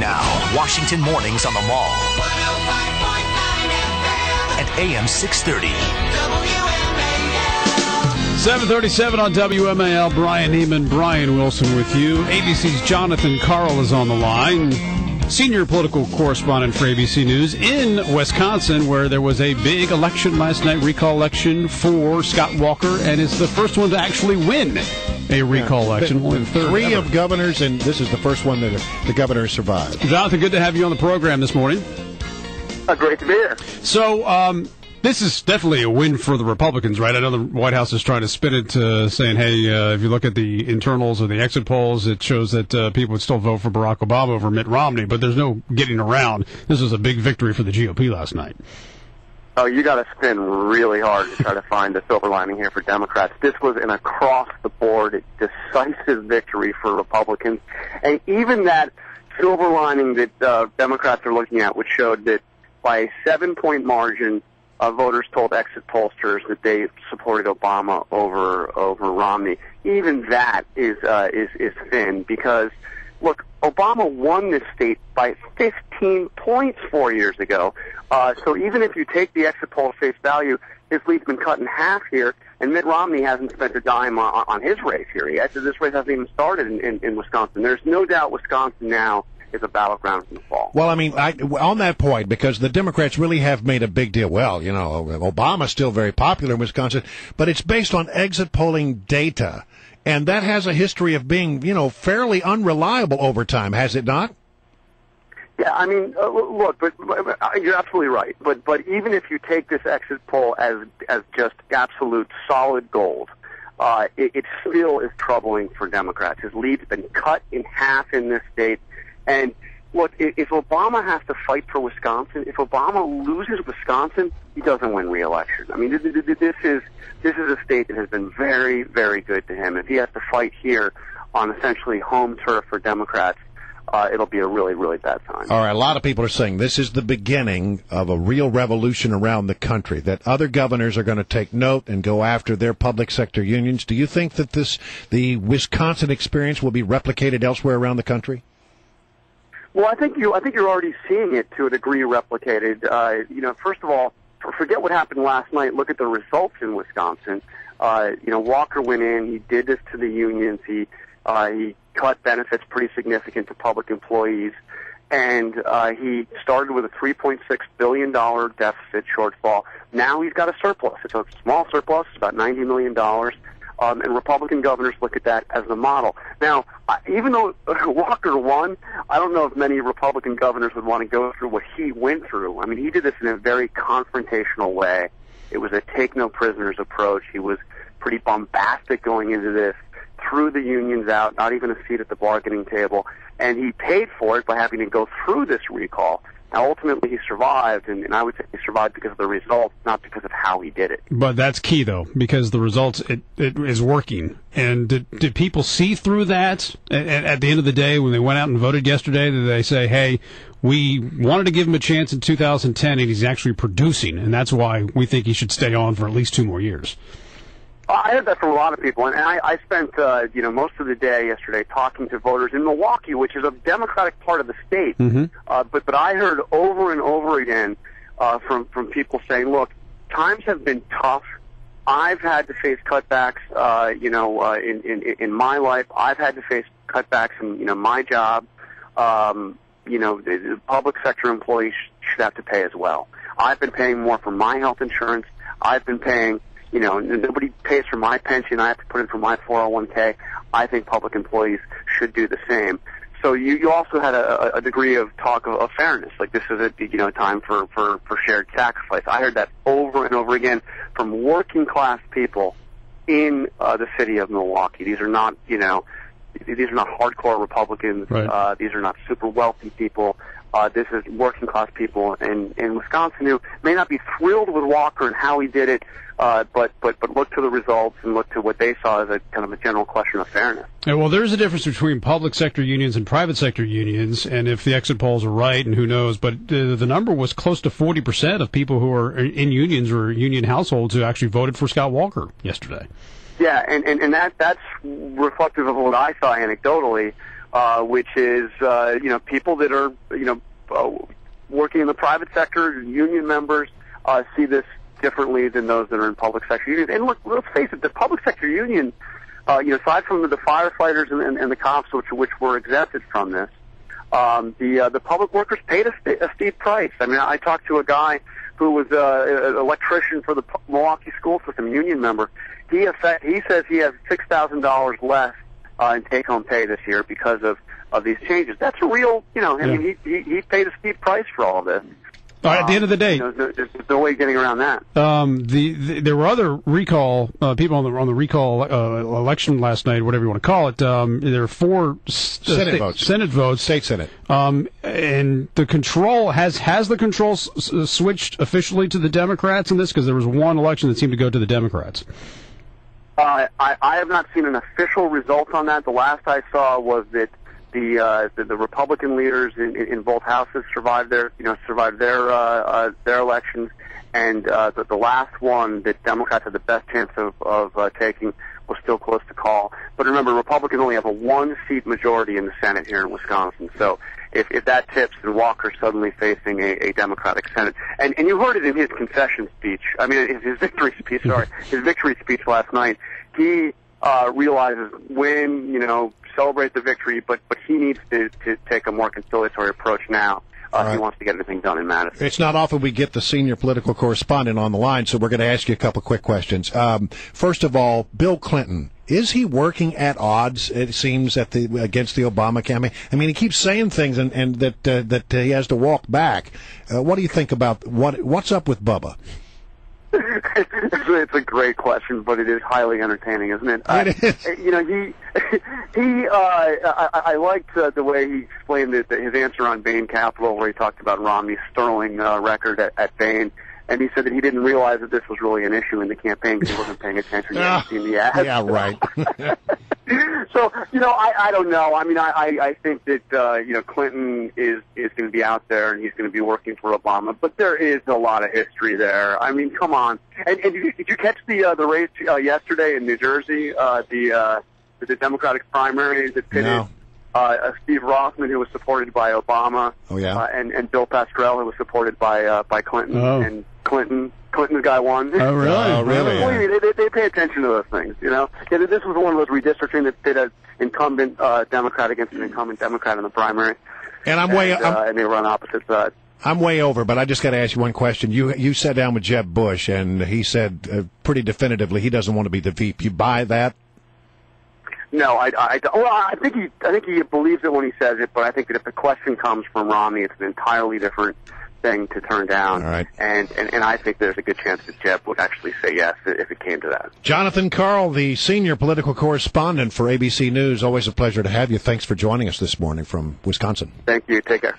Now, Washington Mornings on the Mall. 105.9 FM. And AM 630. WMAL. 737 on WMAL. Brian Neiman, Brian Wilson with you. ABC's Jonathan KARL is on the line. Senior political correspondent for ABC News in Wisconsin, where there was a big election last night, recall election for Scott Walker, and it's the first one to actually win a recall election. Only the third Three ever. of governors, and this is the first one that the governor survived. Jonathan, good to have you on the program this morning. Great to be here. So, this is definitely a win for the Republicans, right? I know the White House is trying to spin it, saying, hey, if you look at the internals or the exit polls, it shows that people would still vote for Barack Obama over Mitt Romney, but there's no getting around. This was a big victory for the GOP last night. Oh, you got to spin really hard to try to find the silver lining here for Democrats. This was an across-the-board decisive victory for Republicans, and even that silver lining that Democrats are looking at, which showed that by a 7-point margin, voters told exit pollsters that they supported Obama over Romney. Even that is thin because, look, Obama won this state by 15 points 4 years ago. So even if you take the exit poll face value, his lead's been cut in half here, and Mitt Romney hasn't spent a dime on his race here yet. This race hasn't even started in Wisconsin. There's no doubt Wisconsin now is a battleground in the fall. Well, I mean, on that point, because the Democrats really have made a big deal. Well, you know, Obama's still very popular in Wisconsin, but it's based on exit polling data, and that has a history of being, you know, fairly unreliable over time, has it not? Yeah, I mean, look, but you're absolutely right. But even if you take this exit poll as just absolute solid gold, it still is troubling for Democrats. His lead's been cut in half in this state. And look, if Obama has to fight for Wisconsin, if Obama loses Wisconsin, he doesn't win re-election. I mean, this is a state that has been very, very good to him. If he has to fight here on essentially home turf for Democrats, it'll be a really, really bad time. All right, a lot of people are saying this is the beginning of a real revolution around the country, that other governors are going to take note and go after their public sector unions. Do you think that the Wisconsin experience will be replicated elsewhere around the country? Well, I think you're already seeing it to a degree replicated. First of all, forget what happened last night. Look at the results in Wisconsin. Walker went in. He did this to the unions. He cut benefits pretty significant to public employees, and he started with a $3.6 billion deficit shortfall. Now he's got a surplus. It's a small surplus. It's about $90 million. And Republican governors look at that as the model. Now, even though Walker won, I don't know if many Republican governors would want to go through what he went through. I mean, he did this in a very confrontational way. It was a take-no-prisoners approach. He was pretty bombastic going into this, threw the unions out, not even a seat at the bargaining table, and he paid for it by having to go through this recall. Now, ultimately, he survived, and I would say he survived because of the results, not because of how he did it. But that's key, though, because the results, it is working. And did people see through that? At the end of the day, when they went out and voted yesterday, did they say, hey, we wanted to give him a chance in 2010, and he's actually producing, and that's why we think he should stay on for at least 2 more years? I heard that from a lot of people, and I spent most of the day yesterday talking to voters in Milwaukee, which is a Democratic part of the state. Mm-hmm. But I heard over and over again from people saying, "Look, times have been tough. I've had to face cutbacks, in my life. I've had to face cutbacks in my job. The public sector employees should have to pay as well. I've been paying more for my health insurance. I've been paying." Nobody pays for my pension. I have to put in for my 401k. I think public employees should do the same. So you also had a degree of talk of fairness. Like this is a time for shared sacrifice. I heard that over and over again from working class people in the city of Milwaukee. These are not hardcore Republicans. Right. These are not super wealthy people. This is working class people in Wisconsin who may not be thrilled with Walker and how he did it, but look to the results and look to what they saw as a kind of a general question of fairness. Yeah, well, there's a difference between public sector unions and private sector unions, and if the exit polls are right, and who knows, but the number was close to 40% of people who are in unions or union households who actually voted for Scott Walker yesterday. Yeah, and that's reflective of what I saw anecdotally, which is people that are working in the private sector, union members, see this differently than those that are in public sector unions. And look, let's face it, the public sector union, aside from the firefighters and the cops, which were exempted from this, the public workers paid a steep price. I mean, I talked to a guy who was an electrician for the Milwaukee school system, union member. He says he has $6,000 less in take-home pay this year because of these changes. That's a real, I mean, he paid a steep price for all of this. At the end of the day, there's no way of getting around that. There were other recall people on the recall election last night, whatever you want to call it. There were 4 Senate votes, state Senate, and the control has the control switched officially to the Democrats in this, because there was one election that seemed to go to the Democrats. I have not seen an official result on that. The last I saw was that the Republican leaders in both houses survived their elections, and the last one that Democrats had the best chance of taking was still close to call. But remember, Republicans only have a 1-seat majority in the Senate here in Wisconsin. So if that tips, then Walker's suddenly facing a Democratic Senate. And you heard it in his concession speech. I mean, his victory speech. Sorry, his victory speech last night. He realizes when celebrate the victory, but he needs to take a more conciliatory approach now. He wants to get everything done in Madison. It's not often we get the senior political correspondent on the line, so we're going to ask you a couple quick questions. First of all, Bill Clinton, is he working at odds, it seems, against the Obama campaign? I mean, he keeps saying things and that he has to walk back. What do you think about what's up with Bubba? It's a great question, but it is highly entertaining, isn't it? It is. I liked the way he explained his answer on Bain Capital, where he talked about Romney's sterling record at Bain, and he said that he didn't realize that this was really an issue in the campaign because he wasn't paying attention. He hadn't seen the ads. Yeah, right. So, I don't know. I mean, I think that, Clinton is going to be out there and he's going to be working for Obama, but there is a lot of history there. I mean, come on. And did you catch the race yesterday in New Jersey, the Democratic primaries that pitted Steve Rothman, who was supported by Obama, and Bill Pascrell, who was supported by Clinton, and Clinton's guy won. Oh, really? Oh, really? Yeah. They pay attention to those things, Yeah, this was one of those redistricting that did an incumbent Democrat against an incumbent Democrat in the primary. And and they run opposite sides. I'm way over, but I just got to ask you one question. You sat down with Jeb Bush, and he said pretty definitively he doesn't want to be the VP. You buy that? No, I think he believes it when he says it, but I think that if the question comes from Romney, it's an entirely different thing to turn down. All right. And I think there's a good chance that Jeb would actually say yes if it came to that. Jonathan KARL, the senior political correspondent for ABC News. Always a pleasure to have you. Thanks for joining us this morning from Wisconsin. Thank you. Take care.